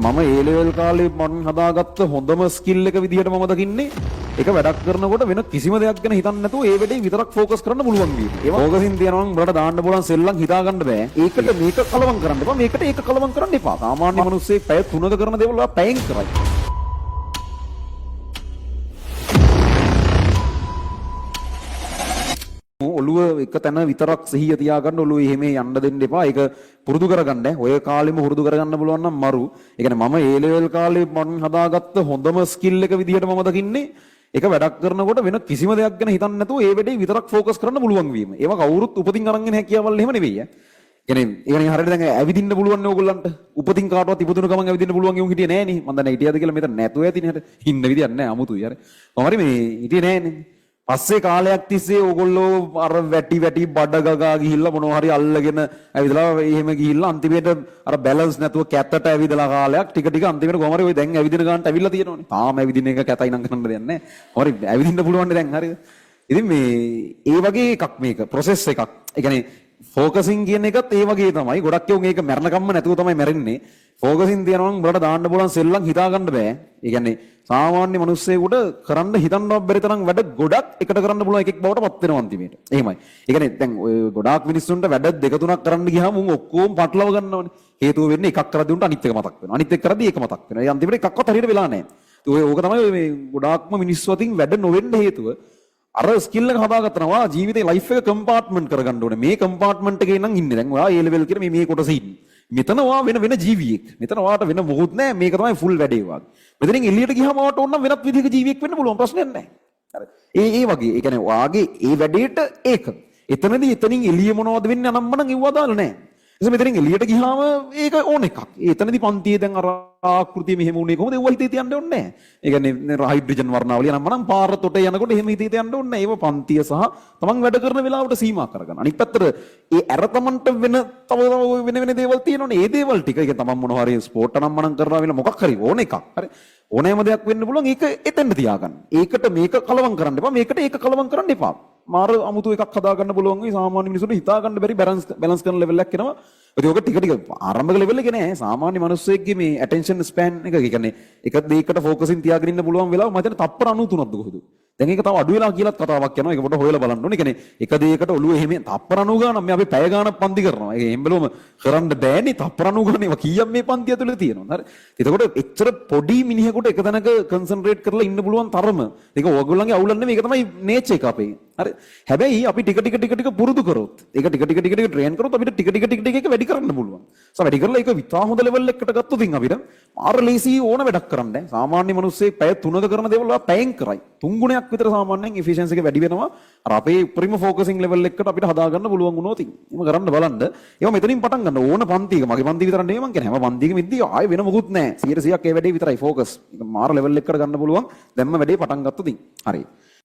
මම ඒ ලෙවල් කාලේ මම හදාගත්ත හොඳම ස්කිල් එක විදිහට මම දකින්නේ ඒක වැඩක් කරනකොට වෙන කිසිම දෙයක් ගැන හිතන්නේ නැතුව ඒ වැඩේ විතරක් ફોකස් කරන්න පුළුවන් වීම. ඒක ફોකසින් තියනවා නම් උඹලට දාන්න පුළුවන් සෙල්ලම් හිතා ගන්න බෑ. ඒකට මේක කලවම් කරන්න එපා. මේකට ඒක කලවම් කරන්න එපා. සාමාන්‍ය මිනිස්සෙක් පැය 3ක කරන දේවල් ඔයා පැයෙන් කරයි. ඔළුව එක තැන විතරක් සිහිය තියාගන්න ඔළුව එහෙම යන්න දෙන්න එපා. ඒක පුරුදු කරගන්න. ඔය කාලෙම පුරුදු කරගන්න පුළුවන් නම් මරු. ඒ කියන්නේ මම ඒ ලෙවල් කාලේ මම හදාගත්ත හොඳම ස්කිල් එක විදිහට මම දකින්නේ ඒක වැඩක් කරනකොට වෙන කිසිම දෙයක් ගැන හිතන්නේ නැතුව ඒ වැඩේ විතරක් ફોකස් කරන්න පුළුවන් වීම. ඒවා කවුරුත් උපතින් අරන් එන හැකියාවල් එහෙම නෙවෙයි. කියන්නේ හරියට දැන් ඇවිදින්න පුළුවන් නේ ඕගොල්ලන්ට. උපතින් කාටවත් ඉපදුණු ගමන් ඇවිදින්න පුළුවන් යුන් හිටියේ නෑනේ. මම දන්නේ හිටියද කියලා මෙතන නැතුව ඇතිනේ හරියට. ඉන්න විදියක් නෑ අමුතුයි හරි. කොහොමරි මේ හිටියේ නෑනේ. පස්සේ කාලයක් තිස්සේ ඕගොල්ලෝ අර වැටි බඩ ගගා ගිහිල්ලා මොනවා හරි අල්ලගෙන ඇවිදලා එහෙම ගිහිල්ලා අන්තිමේට අර බැලන්ස් නැතුව කැතට ඇවිදලා කාලයක් ටික අන්තිමේට කොහොම හරි ඔය දැන් ඇවිදින ගන්නට ඇවිල්ලා තියෙනවනේ. තාම ඇවිදින එක කැතයි නම් කරන්න දෙයක් නැහැ. හරි ඇවිදින්න පුළුවන් දැන් හරිද? ඉතින් මේ ඒ වගේ එකක් මේක ප්‍රොසෙස් එකක්. ඒ කියන්නේ ෆෝකසින් කියන එකත් ඒ වගේ තමයි. ගොඩක් යෝන් ඒක මැරණකම්ම නැතුව තමයි මැරෙන්නේ. ෆෝකසින් තියනවා නම් උඹලට දාන්න පුළුවන් සෙල්ලම් හිතා ගන්න බෑ. ඒ කියන්නේ සාමාන්‍ය මිනිස්සෙකුට කරන්න හිතන්නවත් බැරි තරම් වැඩ ගොඩක් එකට කරන්න පුළුවන් එකෙක් බවට පත් වෙනවා අන්තිමේට. එහෙමයි. ඒ කියන්නේ දැන් ඔය ගොඩාක් මිනිස්සුන්ට වැඩ දෙක තුනක් කරන්න ගියාම උන් ඔක්කොම පටලව ගන්නවනේ. හේතුව වෙන්නේ එකක් කරද්දී උන්ට අනිත් එක මතක් වෙනවා. අනිත් එක කරද්දී ඒක මතක් වෙනවා. ඒ අන්තිමේට එකක්වත් හරියට වෙලා නැහැ. ඕක තමයි මේ ගොඩාක්ම මිනිස්සු අතින් වැඩ නොවෙන්න හේතුව. අර ස්කිල් එක හදාගත්තනවා ජීවිතේ ලයිෆ් එක කම්පාර්ට්මන්ට් කරගන්න ඕනේ. මේ කම්පාර්ට්මන්ට් එකේ නම් ඉන්නේ. දැන් ඔයා A level කියන මේ කොටසේ ඉන්නේ. මෙතන ඔයා වෙන ජීවියෙක්. මෙතන ඔයාට වෙන මොකුත් නැහැ. මේක තමයි ෆුල් වැඩේ වාගේ. මෙතනින් එළියට ගියාම ඔයාට ඕන නම් වෙනත් විදිහක ජීවියෙක් වෙන්න පුළුවන් ප්‍රශ්නයක් නැහැ. හරි. ඒ වගේ. ඒ කියන්නේ ඔයාගේ ඒ වැඩේට ඒක. එතනදී එතනින් එළිය මොනවද වෙන්නේ අනම්මනම් ඉවවා දාලා නැහැ. එතකොට මෙතනින් එළියට ගියාම ඒක ඕන එකක්. එතනදී පන්තියේ දැන් අර ආකෘතිය මෙහෙම උනේ කොහොමද? ඒව හිතේ තියන්න ඕනේ නැහැ. ඒ කියන්නේ හයිඩ්‍රජන් වර්ණාවලිය නම් මනම් පාර තොට යනකොට එහෙම හිතේ තියන්න ඕනේ නැහැ. ඒව පන්තිය සහ තමන් වැඩ කරන වෙලාවට සීමා කරගන්න. අනිත් පැත්තට ඒ අර තමන්ට වෙන වෙන දේවල් තියෙනවනේ. ඒ දේවල් ටික ඒ තමන් මොනවා හරි ස්පෝර්ට් නම් මනම් කරනවා වෙන මොකක් හරි ඕන එකක්. හරි. ඕනෑම දෙයක් වෙන්න පුළුවන්. ඒක එතෙන්ද තියාගන්න. ඒකට මේක කලවම් කරන්න එපා. මේකට ඒක කලවම් කරන්න එපා. මාර අමුතු එකක් හදාගන්න පුළුවන් වෙයි සාමාන්‍ය මිනිසුන්ට හිතා ගන්න බැරි බැලන්ස් කරන ලෙවල් එකක් එනවා. ඒක ටික ආරම්භක ලෙවල් එකේ නෑ. සාමාන්‍ය මිනිස්සෙක්ගේ මේ ඇටෙන්ෂන් ස්පෑන් එක කියන්නේ එක දෙයකට ෆෝකසින් තියාගෙන ඉන්න පුළුවන් වෙලාව මම හිතන්නේ තප්පර 93ක්ද කොහොමද? දැන් ඒක තව අඩු වෙලා කියලාත් කතාවක් යනවා. ඒක පොඩ්ඩක් හොයලා බලන්න ඕනේ. කියන්නේ එක දෙයකට ඔළුව එහෙම තප්පර 90 ගානක් මේ අපි පැය ගානක් පන්ති කරනවා. ඒක එහෙම බලුවම කරන්න බෑනේ. තප්පර 90 ගාන ඒවා කීයක් මේ පන්ති ඇතුලේ තියෙනවද? හරි. එතකොට එච්චර පොඩි මිනිහෙකුට එක තැනක කන්සන්ට්‍රේට් කරලා ඉන්න පුළුවන් තරම. ඒක ඔයගොල්ලන්ගේ අවුලක් නෙමෙයි. ඒක තමයි නේචර් එක අපේ. හරි. හැබැයි අපි ටික පුරුදු කරොත් ඒක ටික ට්‍රේන් කරොත් අපිට ටික එක වැඩි කරන්න පුළුවන්. වැඩි කරලා ඒක විතා හොඳ ලෙවල් එකකට ගත්තොත් ඉතින් අපිට මාර ලේසි ඕන වැඩක් කරන්න බෑ. සාමාන්‍ය මිනිස්සෙක් පැය 3ක කරන දේවල් ඔයා පැයෙන් කරයි. 3 ගුණයක් විතර සාමාන්‍යයෙන් efficiency එක වැඩි වෙනවා. අර අපේ උපරිම focusing level එකකට අපිට හදාගන්න පුළුවන් වුණොත් ඉතින් එහෙම කරන්න බලන්න. ඒක මෙතනින් පටන් ගන්න ඕන පන්තියක. මගේ පන්තිය විතර නෙවෙයි මං කියන්නේ. හැම පන්තියකම ඉද්දී ආයෙ වෙන මොකුත් නැහැ. 100%ක් ඒ වැඩේ විතරයි focus. ඒක මාර level එකකට ගන්න පුළුවන්. දැම්ම වැඩේ පටන් ගත්තොත් ඉතින් හරි.